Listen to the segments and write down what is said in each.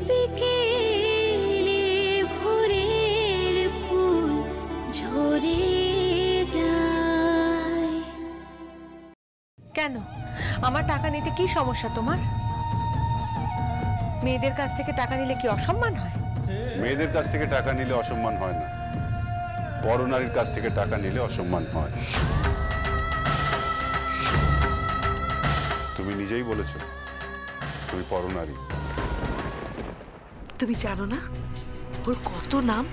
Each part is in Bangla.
বিকেলে ভোরের ফুল ঝরে যায়। কেন আমার টাকা নিতে কি সমস্যা তোমার? মেয়েদের কাছ থেকে টাকা নিলে কি অসম্মান হয়? মেয়েদের কাছ থেকে টাকা নিলে অসম্মান হয় না, পরনারীর কাছ থেকে টাকা নিলে অসম্মান হয়। তুমি নিজেই বলেছো তুমি পরনারী। তুমি জানো না ওর কত নাম,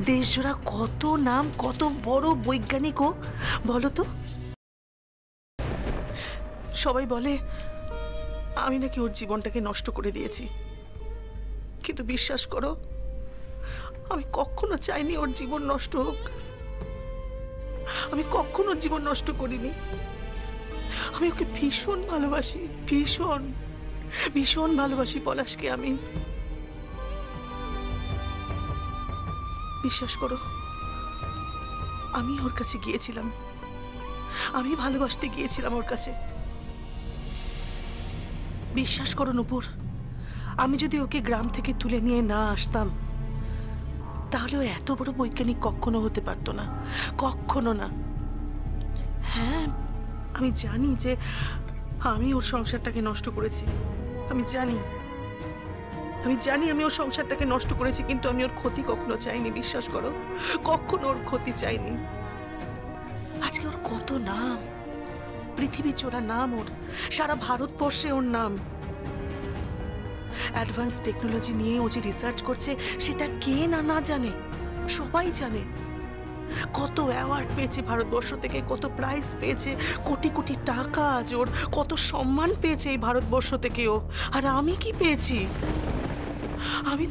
দেশজোড়া কত নাম, কত বড় বৈজ্ঞানিক ও, বলো তো। সবাই বলে আমি নাকি ওর জীবনটাকে নষ্ট করে দিয়েছি, কিন্তু বিশ্বাস করো আমি কখনো চাইনি ওর জীবন নষ্ট হোক। আমি কখনো জীবন নষ্ট করিনি। আমি ওকে ভীষণ ভালোবাসি, ভীষণ ভীষণ ভালোবাসি পলাশকে। আমি বিশ্বাস করো আমি ওর কাছে গিয়েছিলাম, আমি ভালোবাসতে গিয়েছিলাম ওর কাছে। বিশ্বাস করো নূপুর, আমি যদি ওকে গ্রাম থেকে তুলে নিয়ে না আসতাম তাহলে ও এত বড় বৈজ্ঞানিক কখনো হতে পারতো না, কখনো না। হ্যাঁ আমি জানি যে আমি ওর সংসারটাকে নষ্ট করেছি, আমি জানি আমি ওর সংসারটাকে নষ্ট করেছি, কিন্তু আমি ওর ক্ষতি কখনো চাইনি। বিশ্বাস করো কখনো ওর ক্ষতি চাইনি। আজকে ওর কত নাম, পৃথিবী চোরা নাম ওর, সারা ভারতবর্ষে ওর নাম। অ্যাডভান্স টেকনোলজি নিয়ে ও যে রিসার্চ করছে সেটা কে না জানে, সবাই জানে। কত অ্যাওয়ার্ড পেয়েছে ভারতবর্ষ থেকে, কত প্রাইজ পেয়েছে, কোটি কোটি টাকা আজ ওর, কত সম্মান পেয়েছে এই ভারতবর্ষ থেকে ও। আর আমি কি পেয়েছি? আমি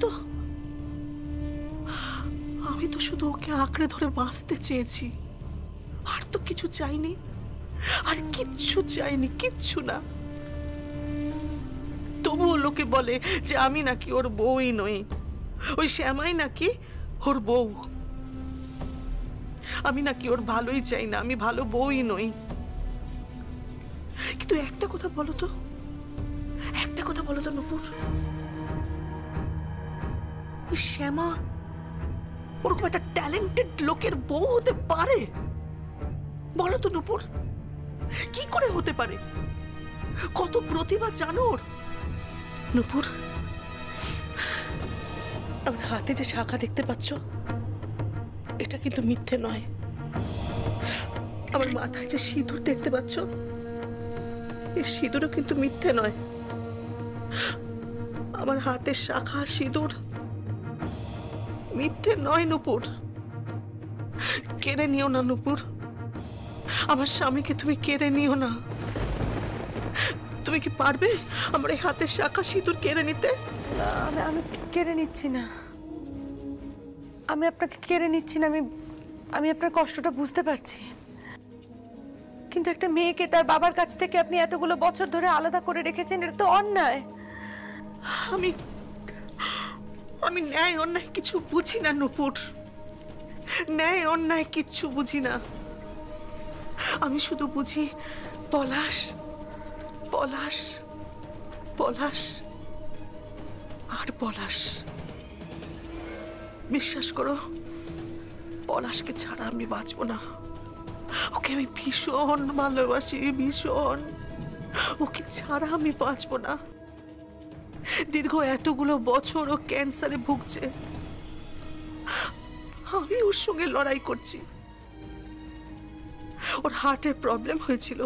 তো শুধু ওকে আঁকড়ে ধরে বাঁচতে চেয়েছি, আর তো কিছু চাইনি, আর কিচ্ছু চাইনি, কিচ্ছু না। তবুও লোকে বলে যে আমি নাকি ওর বউই নই, ওই শ্যামাই নাকি ওর বউ। আমি নাকি ওর ভালোই চাই না, আমি ভালো বউই নই। কিন্তু একটা কথা বলো তো, একটা কথা বলো তো নূপুর, ওই শ্যামা ওরকম একটা ট্যালেন্টেড লোকের বউ হতে পারে? বলো তো নূপুর, কি করে হতে পারে? কত প্রতিভা জানো ওর। নূপুর আমার হাতে যে শাখা দেখতে পাচ্ছ এটা কিন্তু মিথ্যে নয়। আমার মাথায় যে সিঁদুর দেখতে পাচ্ছ এই সিঁদুরও কিন্তু মিথ্যে নয়। আমার হাতের শাখা সিঁদুর মিথ্যে নয় নূপুর। কেড়ে নিও না নূপুর, আমার স্বামীকে তুমি কেড়ে নিও না। তুমি কি পারবে আমার এই হাতের শাখা সিঁদুর কেড়ে নিতে? আমি কেড়ে নিচ্ছি না, আমি আপনাকে কেড়ে নিচ্ছি না। আমি আপনার কষ্টটা বুঝতে পারছি, কিন্তু একটা মেয়েকে তার বাবার কাছ থেকে আপনি এতগুলো বছর ধরে আলাদা করে রেখেছেন, এটা তো অন্যায়। আমি ন্যায় অন্যায় কিছু বুঝি না নূপুর, ন্যায় অন্যায় কিচ্ছু বুঝি না। আমি শুধু বুঝি পলাশ, পলাশ, পলাশ আর পলাশ। বিশ্বাস করো পলাশকে ছাড়া আমি বাঁচবো না। ওকে আমি ভীষণ ভালোবাসি, ভীষণ। ওকে ছাড়া আমি বাঁচবো না। দীর্ঘ এতগুলো বছর ও ক্যান্সারে ভুগছে, আমি ওর সঙ্গে লড়াই করছি। ওর হার্টের প্রবলেম হয়েছিল,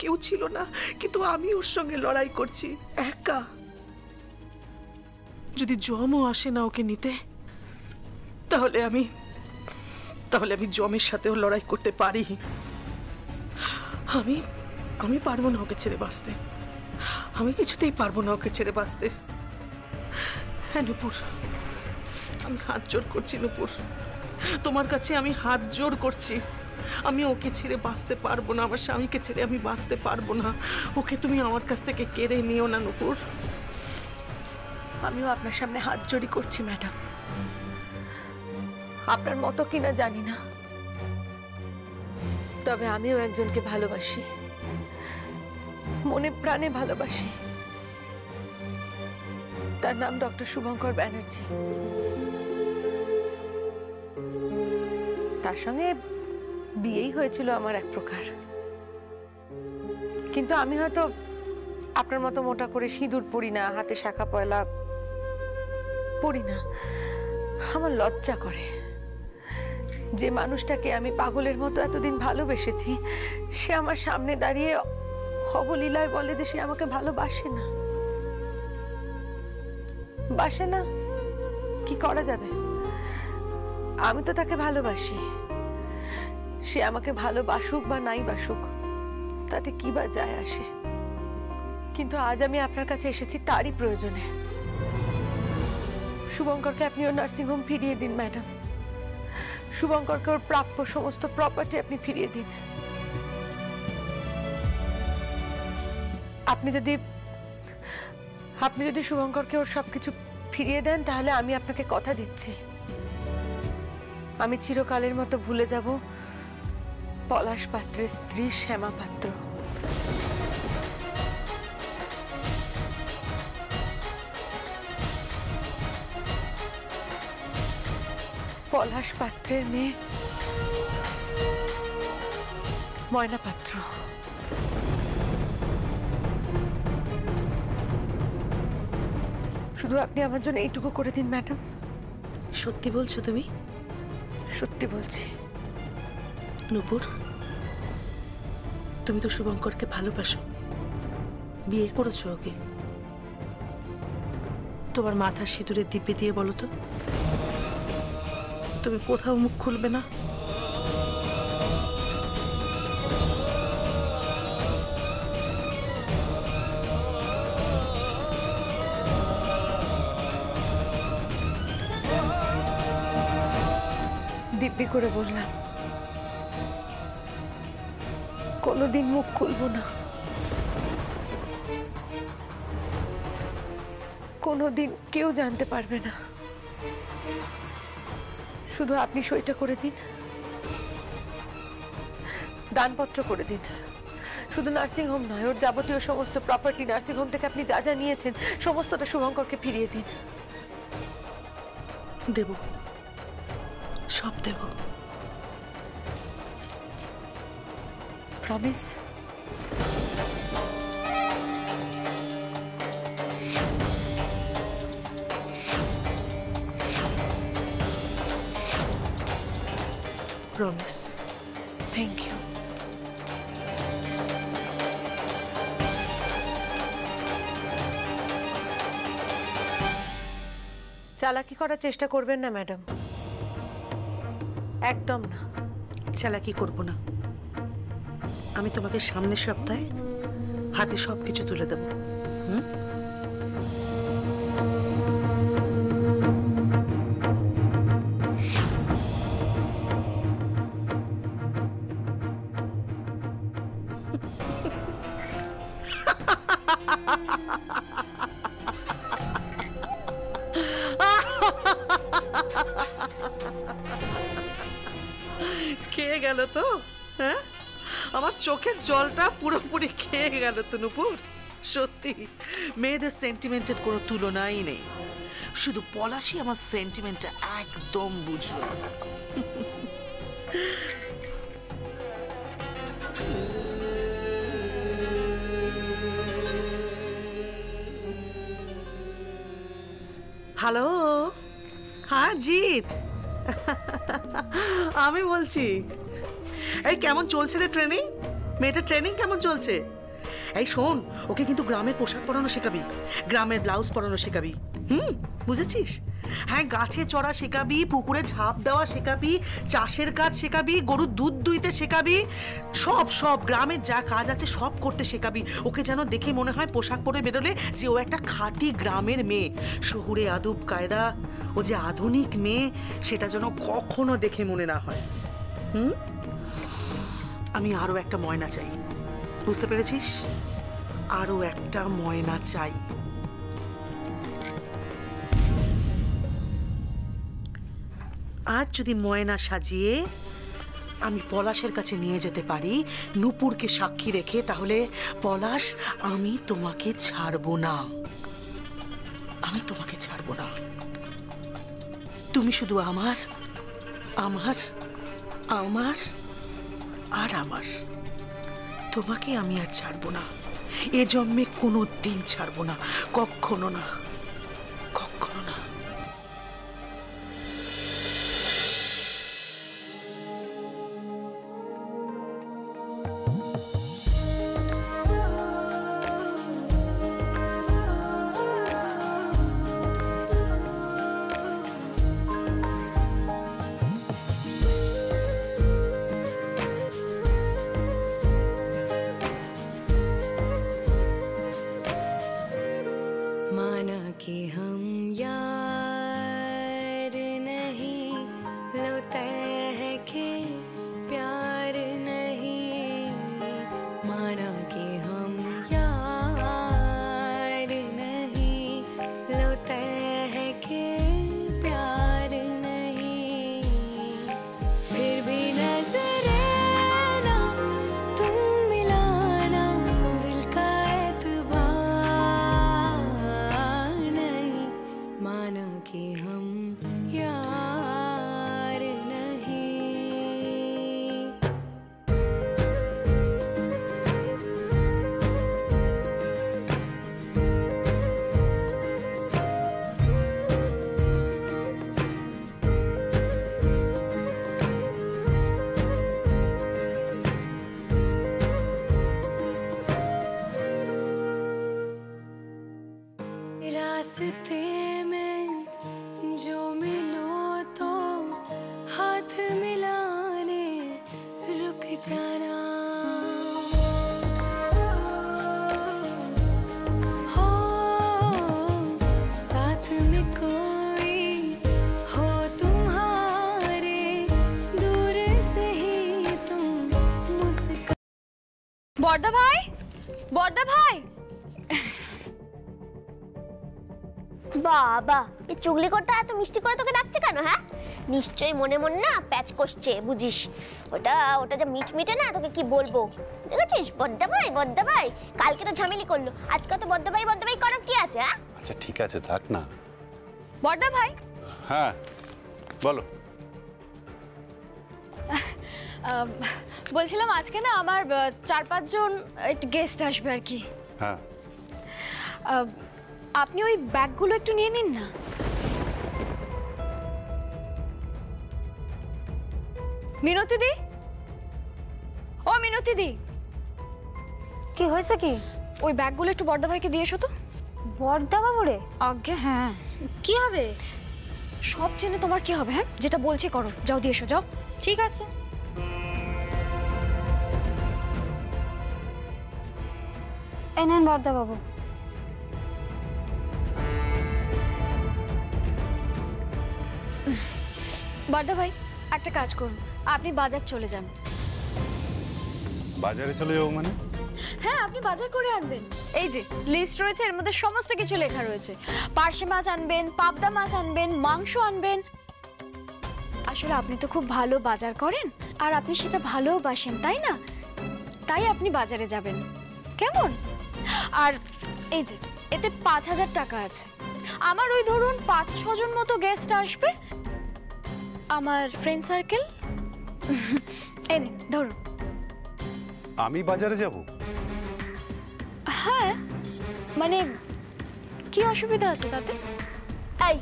কেউ ছিল না, কিন্তু আমি ওর সঙ্গে লড়াই করছি একা। যদি জমও আসে না ওকে নিতে, তাহলে আমি জমের সাথেও লড়াই করতে পারি। আমি পারবো না ওকে ছেড়ে বাঁচতে, আমি কিছুতেই পারবো না ওকে ছেড়ে বাঁচতে। হ্যাঁ নূপুর, আমি হাত জোর করছি নূপুর, তোমার কাছে আমি হাত জোর করছি। আমি ওকে ছেড়ে বাঁচতে পারবো না, আমার স্বামীকে ছেড়ে আমি বাঁচতে পারবো না। ওকে তুমি আমার কাছ থেকে কেড়ে নিও না নূপুর। আমিও আপনার সামনে হাত জোড়ি করছি ম্যাডাম। আপনার মতো কিনা জানি না, তবে আমিও একজনকে ভালোবাসি, মনে প্রাণে ভালোবাসি। তার নাম ডক্টর শুভঙ্কর ব্যানার্জি। তার সঙ্গে বিয়েই হয়েছিল আমার এক প্রকার। কিন্তু আমি হয়তো আপনার মতো মোটা করে সিঁদুর পরি না, হাতে শাখা পয়লা পরি না। আমার লজ্জা করে যে মানুষটাকে আমি পাগলের মতো এতদিন ভালোবেসেছি, সে আমার সামনে দাঁড়িয়ে অবলীলায় বলে যে সে আমাকে ভালোবাসে না। বাসে না, কি করা যাবে? আমি তো তাকে ভালোবাসি। সে আমাকে ভালোবাসুক বা নাই বাসুক, তাতে কি বা যায় আসে। কিন্তু আজ আমি আপনার কাছে এসেছি তারই প্রয়োজনে। শুভঙ্করকে আপনি ওর নার্সিংহোম ফিরিয়ে দিন ম্যাডাম। শুভঙ্করকে ওর প্রাপ্য সমস্ত প্রপার্টি আপনি ফিরিয়ে দিন। আপনি যদি শুভঙ্করকে ওর সবকিছু ফিরিয়ে দেন, তাহলে আমি আপনাকে কথা দিচ্ছি, আমি চিরকালের মতো ভুলে যাব পলাশ পাত্রের স্ত্রী শ্যামা পাত্র। পলাশ পাত্রের মেয়ে ময়না পাত্র। শুধু আপনি আমার জন্য এইটুকু করে দিন ম্যাডাম। সত্যি বলছো তুমি? সত্যি বলছি। নূপুর, তুমি তো শুভঙ্করকে ভালোবাসো, বিয়ে করেছো ওকে। তোমার মাথার সিঁদুরের দিব্যি দিয়ে বলো তো, তুমি কোথাও মুখ খুলবে না? দিব্যি করে বললাম, কোনোদিন মুখ খুলবো না, কোনোদিন কেউ জানতে পারবে না। শুধু আপনি সইটা করে দিন, দানপত্র করে দিন। শুধু নার্সিংহোম নয়, ওর যাবতীয় সমস্ত প্রপার্টি, নার্সিংহোম থেকে আপনি যা যা নিয়েছেন সমস্তটা শুভঙ্করকে ফিরিয়ে দিন। দেব, সব দেব। প্রমিস? প্রমিস। Thank you. চালাকি করার চেষ্টা করবেন না ম্যাডাম, একদম না। চালাকি করব না। আমি তোমাকে সামনের সপ্তাহে হাতে সবকিছু তুলে দেব। খেয়ে গেল তো? হ্যাঁ, আমার চোখের জলটা পুরোপুরি খেয়ে গেল তো নূপুর। সত্যি মেয়েদের সেন্টিমেন্টের কোনো তুলনাই নেই। শুধু পলাশই আমার সেন্টিমেন্টটা একদম বুঝলো। হ্যালো, হ্যাঁ জিৎ, আমি বলছি। এই কেমন চলছে রে ট্রেনিং? মেয়েটার ট্রেনিং কেমন চলছে? এই শোন, ওকে কিন্তু গ্রামের পোশাক পরানো শেখাবি, গ্রামের ব্লাউজ পরানো শেখাবি। বুঝেছিস? হ্যাঁ, গাছে চড়া শেখাবি, পুকুরে ঝাঁপ দেওয়া শেখাবি, চাষের কাজ শেখাবি, গরুর দুধ দুইতে শেখাবি, সব গ্রামের যা কাজ আছে সব করতে শেখাবি। ওকে যেন দেখে মনে হয় পোশাক পরে বেরোলে যে ও একটা খাঁটি গ্রামের মেয়ে। শহুরে আদব কায়দা, ও যে আধুনিক মেয়ে সেটা যেন কখনো দেখে মনে না হয়। আমি আরো একটা ময়না চাই, বুঝতে পেরেছিস? আরো একটা ময়না চাই। আজ যদি ময়না সাজিয়ে আমি পলাশের কাছে নিয়ে যেতে পারি নূপুরকে সাক্ষী রেখে, তাহলে পলাশ, আমি তোমাকে ছাড়বো না। আমি তোমাকে ছাড়বো না। তুমি শুধু আমার আমার আমার আর আমার। তোমাকে আমি আর ছাড়বো না, এ জন্মে কোনো দিন ছাড়বো না, কখনো না, কখনো না। माना कि हम यार नहीं, लो तय है कि प्यार नहीं। माना कि हम यार नहीं, लो तय है कि प्यार नहीं। फिर भी नजरें ना तुम मिलाना, दिल का एतबार नहीं। माना कि हम यार नहीं। रास्ते में जो मिलो तो हाथ मिलाने रुक जाना। हो साथ में कोई हो तुम्हारे, दूर से ही तुम मुस्कुरा। বড়দা ভাই, বড়দা ভাই। বাবা, এই চুগলি করতে এত মিষ্টি করে তোকে ডাকছে কেন? হ্যাঁ, নিশ্চয়ই মনে মনে না প্যাচ কষছে, বুঝিস। ওটা যা মিটমিটে না, তোকে কি বলবো। দেখেছিস বদ্দা ভাই কালকে তো ঝামেলি করলো, আজকে তো বদ্দা ভাই করার কি আছে? হ্যাঁ আচ্ছা ঠিক আছে, থাক না। বড়দা ভাই, হ্যাঁ বলো। বলছিলাম আজকে না আমার 4-5 জন গেস্ট আসবে আর কি। হ্যাঁ আপনি ওই ব্যাগগুলো একটু নিয়ে নিন না। মিনতি দি, ও মিনতি দি, কি হয়েছে? কি ওই ব্যাগগুলো একটু বড়দা ভাইকে দিয়ে এসো তো। বড়দা বাবুরে? আগে হ্যাঁ, কি হবে? সব জেনে তোমার কি হবে? হ্যাঁ, যেটা বলছি করো, যাও দিয়ে এসো, যাও। ঠিক আছে। এই নেন বড়দা বাবু। বড়দা ভাই একটা কাজ করুন, আপনি বাজার চলে যান। বাজারে চলে যাবো মানে? হ্যাঁ, আপনি বাজার করে আনবেন। এই যে লিস্ট রয়েছে, এর মধ্যে সমস্ত কিছু লেখা রয়েছে। পার্শে মাছ আনবেন, পাবদা মাছ আনবেন, মাংস আনবেন। আসলে আপনি তো খুব ভালো বাজার করেন, আর আপনি সেটা ভালোবাসেন, তাই না? তাই আপনি বাজারে যাবেন, কেমন? আর এই যে এতে 5000 টাকা আছে। আমার ওই ধরুন 5-6 জন মতো গেস্ট আসবে, আমার ফ্রেন্ড সার্কেল। এই নিন ধরুন। আমি বাজারে যাব? হ্যাঁ, মানে কি অসুবিধা আছে তাতে? এই,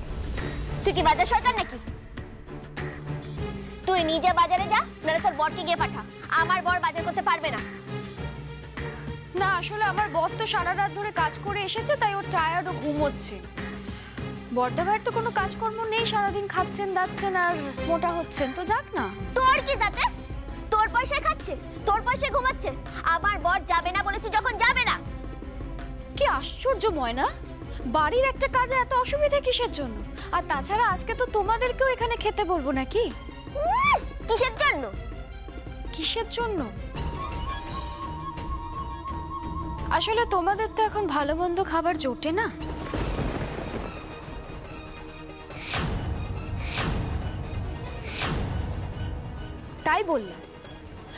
তুই কি বাজার সরকার নাকি? তুই নিজে বাজারে যা, নাহলে তোর বরকে গিয়ে পাঠা। আমার বর বাজার করতে পারবে না। না, আসলে আমার বর তো সারা রাত ধরে কাজ করে এসেছে, তাই ও টায়ার্ড ও ঘুমোচ্ছে। বড়দা ভাইয়ের তো কোনো কাজকর্ম নেই, সারাদিন খাচ্ছেন দাচ্ছেন আর মোটা হচ্ছেন, তো যাক না। তোর কি তাতে? তোর পয়সায় খাচ্ছে, তোর পয়সায় ঘুমাচ্ছে। আমার বর যাবে না বলেছে যখন, যাবে না। কি আশ্চর্য ময়না, বাড়ির একটা কাজে এত অসুবিধা কিসের জন্য? আর তাছাড়া আজকে তো তোমাদেরকেও এখানে খেতে বলবো নাকি? কিসের জন্য? কিসের জন্য? আসলে তোমাদের তো এখন ভালো মন্দ খাবার জোটে না। তাই বললাম,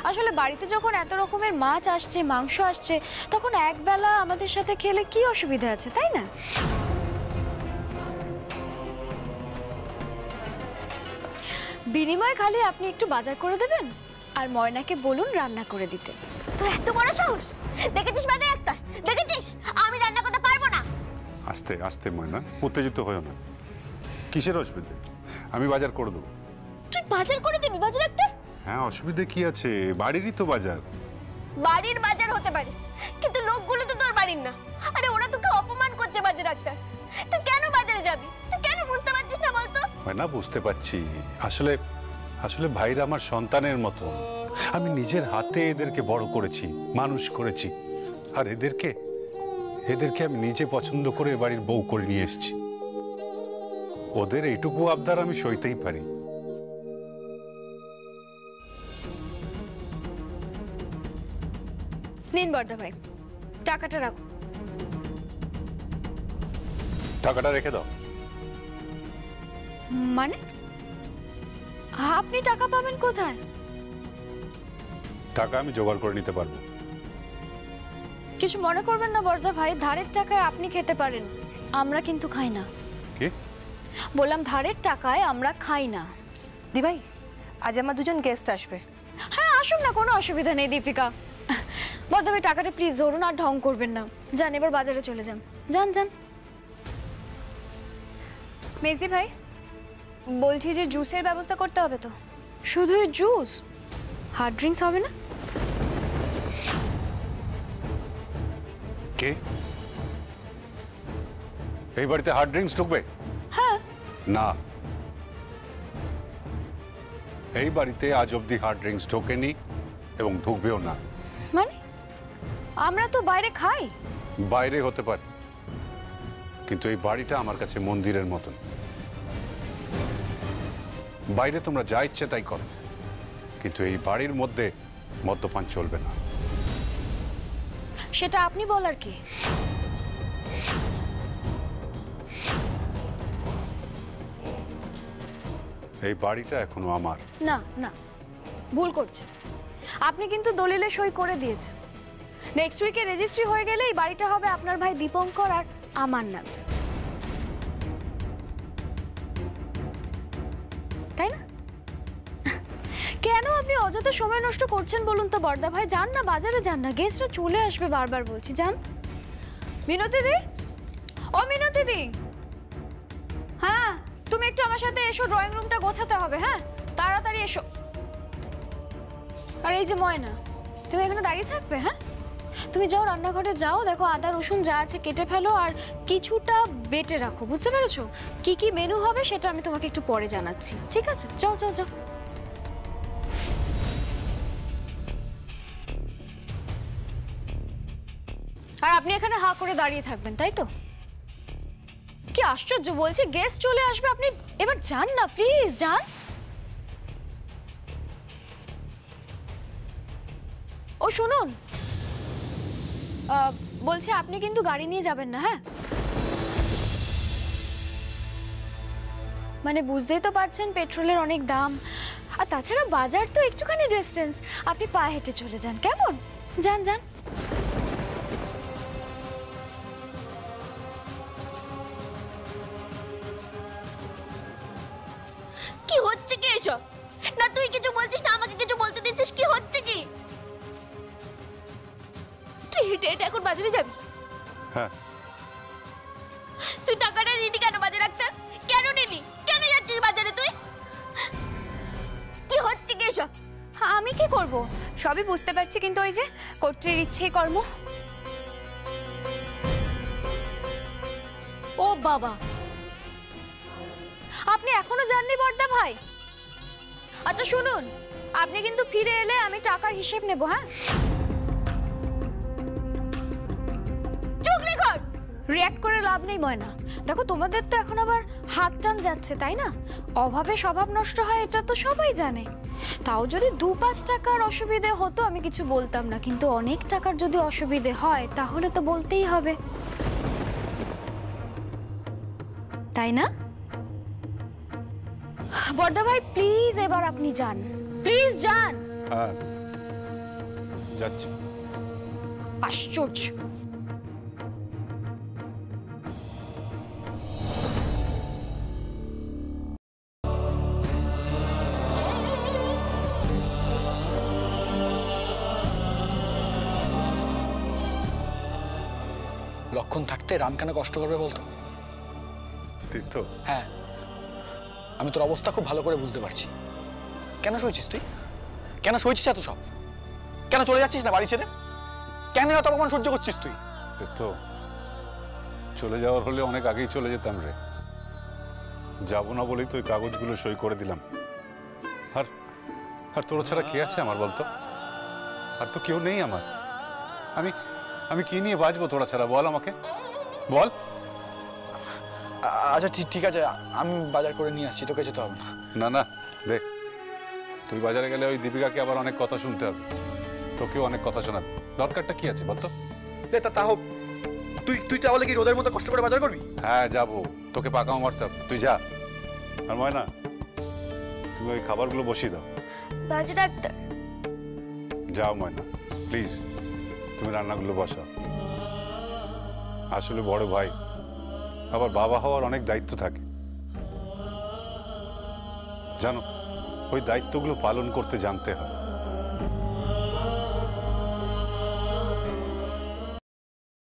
আসলে বাড়িতে যখন এত রকমের মাছ আসছে, মাংস আসছে, তখন একবেলা আমাদের সাথে খেলে কি অসুবিধা আছে, তাই না? বিনিময়ে খালি আপনি একটু বাজার করে দেবেন আর ময়নাকে বলুন রান্না করে দিতে। তোর এত বড় সাহস! দেখেছিস বাজার একটা? দেখেছিস আমি রান্না করতে পারবো না? আস্তে আস্তে ময়না, উত্তেজিত হয়েও না। কিসের অসুবিধে? আমি বাজার করে দেবো। তুই বাজার করে দিবি বাজার রাখতে? হ্যাঁ, অসুবিধে কি আছে? বাড়িরই তো বাজার। বাড়ির বাজার হতে পারে, কিন্তু লোকগুলো তো তোর বাড়ির না। আরে ওরা তোকে অপমান করছে বাজার রাখতে। তুই কেন বাজারে যাবি? তুই কেন বুঝতে পারছিস না বলতো? ময়না, বুঝতে পারছি। আসলে আসলে ভাইরা আমার সন্তানের মতো। আমি নিজের হাতে এদেরকে বড় করেছি, মানুষ করেছি। আর এদেরকে আমি নিজে পছন্দ করে বাড়ির বউ করে নিয়ে এসেছি। ওদের এইটুকু আবদার আমি সইতেই পারি। নিন বর্দা ভাই, টাকাটা রাখো। টাকাটা রেখে দাও। মানে আপনি টাকা পাবেন কোথায়? টাকা আমি জোগাড় করে নিতে পারবো। কিছু মনে করবেন না বর্দা ভাই, ধারের টাকায় আপনি খেতে পারেন, আমরা কিন্তু খাই না। কি বললাম ধারের টাকায় আমরা খাই না। দিভাই, আজ আমার দুজন গেস্ট আসবে। হ্যাঁ আসুন না, কোনো অসুবিধা নেই দীপিকা। বর্দা ভাই টাকাটা প্লিজ ধরুন, আর ঢং করবেন না। যান এবার বাজারে চলে যান, যান যান। মেজদি ভাই, বলছি যে জুসের ব্যবস্থা করতে হবে তো। শুধুই জুস? হার্ড ড্রিঙ্কস হবে না? কে এই বাড়িতে হার্ড ড্রিঙ্কস ঢুকবে? হ্যাঁ। না, এই বাড়িতে আজ অব্দি হার্ড ড্রিঙ্কস ঢোকেনি এবং ঢুকবেও না। মানে আমরা তো বাইরে খাই। বাইরে হতে পারে, কিন্তু এই বাড়িটা আমার কাছে মন্দিরের মতন। বাইরে তোমরা যা ইচ্ছে তাই করো, কিন্তু এই বাড়ির মধ্যে মদ্যপান চলবে না। সেটা আপনি বলার কি? এই বাড়িটা এখনো আমার। না না, ভুল করছে। আপনি কিন্তু দলিলে সই করে দিয়েছেন। নেক্সট উইকে রেজিস্ট্রি হয়ে গেলে এই বাড়িটা হবে আপনার ভাই দীপঙ্কর আর আমার নামে, তাই না? কেন আপনি অযথা সময় নষ্ট করছেন বলুন তো বর্দা ভাই? যান না বাজারে, যান না, গেস্টরা চলে আসবে, বারবার বলছি যান। মিনতি দি, ও মিনতি দি, হ্যাঁ তুমি একটু আমার সাথে এসো, ড্রয়িং রুমটা গোছাতে হবে। হ্যাঁ তাড়াতাড়ি এসো। আর এই যে ময়না, তুমি এখানে দাঁড়িয়ে থাকবে? হ্যাঁ তুমি যাও রান্নাঘরে, যাও, দেখো আদা রসুন যা আছে কেটে ফেলো, আর কিছুটা বেটে রাখো, বুঝতে পেরেছো? কি কি মেনু হবে সেটা আমি তোমাকে একটু পরে জানাচ্ছি, ঠিক আছে? যাও যাও যাও। আর আপনি এখানে হা করে দাঁড়িয়ে থাকবেন, তাই তো? কি আশ্চর্য, বলছি গেস্ট চলে আসবে, আপনি এবার যান না প্লিজ, যান। ও শুনুন, বলছি আপনি কিন্তু গাড়ি নিয়ে যাবেন না, হ্যাঁ? মানে বুঝতেই তো পারছেন পেট্রোলের অনেক দাম, আর তাছাড়া বাজার তো একটুখানি ডিস্টেন্স, আপনি পায়ে হেঁটে চলে যান, কেমন? যান যান। কি হচ্ছে কি এসব? না তুই কিছু বলছিস না আমাকে কিছু বলতে দিচ্ছিস, কি হচ্ছে কি? তুই হেঁটে হেঁটে এখন বাজারে যাবি? হ্যাঁ। তুই টাকাটা নিলি কেন বাজারে রাখতে? কেন নিলি? কেন যাচ্ছিস বাজারে তুই? কি হচ্ছে কি এসব? আমি কি করব? সবই বুঝতে পারছি, কিন্তু ওই যে কর্ত্রীর ইচ্ছেই কর্ম। ও বাবা, আপনি এখনো যাননি বর্দা ভাই? আচ্ছা শুনুন, আপনি কিন্তু ফিরে এলে আমি টাকার হিসেব নেব, হ্যাঁ? চুগলি কর, রিঅ্যাক্ট করে লাভ নেই ময়না। দেখো তোমাদের তো এখন আবার হাত টান যাচ্ছে, তাই না? অভাবে স্বভাব নষ্ট হয়, এটা তো সবাই জানে। তাও যদি 2-5 টাকার অসুবিধে হতো আমি কিছু বলতাম না, কিন্তু অনেক টাকার যদি অসুবিধে হয় তাহলে তো বলতেই হবে, তাই না? বর্দা ভাই প্লিজ এবার আপনি যান, প্লিজ যান। হ্যাঁ যাচ্ছি। আশ্চর্য। লক্ষণ থাকতে রাম কেন কষ্ট করবে বলতো? তীর্থ, হ্যাঁ, আমি তোর অবস্থা খুব ভালো করে বুঝতে পারছি। কেন সইছিস তুই? কেন সইছিস এত সব? কেন চলে যাচ্ছিস না বাড়ি ছেড়ে? কেন এত অপমান সহ্য করছিস তুই? তীর্থ, চলে যাওয়ার হলে অনেক আগেই চলে যেতাম রে। যাবো না বলেই তো ওই কাগজগুলো সই করে দিলাম। আর আর তোর ছাড়া কে আছে আমার বলতো? আর তো কেউ নেই আমার। আমি আমি কি নিয়ে বাঁচবো তোরা ছাড়া? বল আমাকে, বল। আচ্ছা ঠিক আছে, আমি বাজার করে নিয়ে আসছি, তোকে যেতে হবে না। না না, দেখ, তুই বাজারে গেলে ওই দীপিকাকে আবার অনেক কথা শুনতে হবে, তোকেও অনেক কথা শোনাবে। দরকারটা কি আছে বলতো? তা হোক, তুই তাহলে কি রোদের মতো কষ্ট করে বাজার করবি? হ্যাঁ যাবো, তোকে পাকাও মারতে হবে, তুই যা। আর ময়না, তুমি ওই খাবারগুলো বসিয়ে দাও। বাজে ডাক্তার। যাও ময়না, প্লিজ তুমি রান্নাগুলো বসাও। আসলে বড় ভাই, আবার বাবা হওয়ার অনেক দায়িত্ব থাকে জানো, ওই দায়িত্বগুলো পালন করতে জানতে হয়।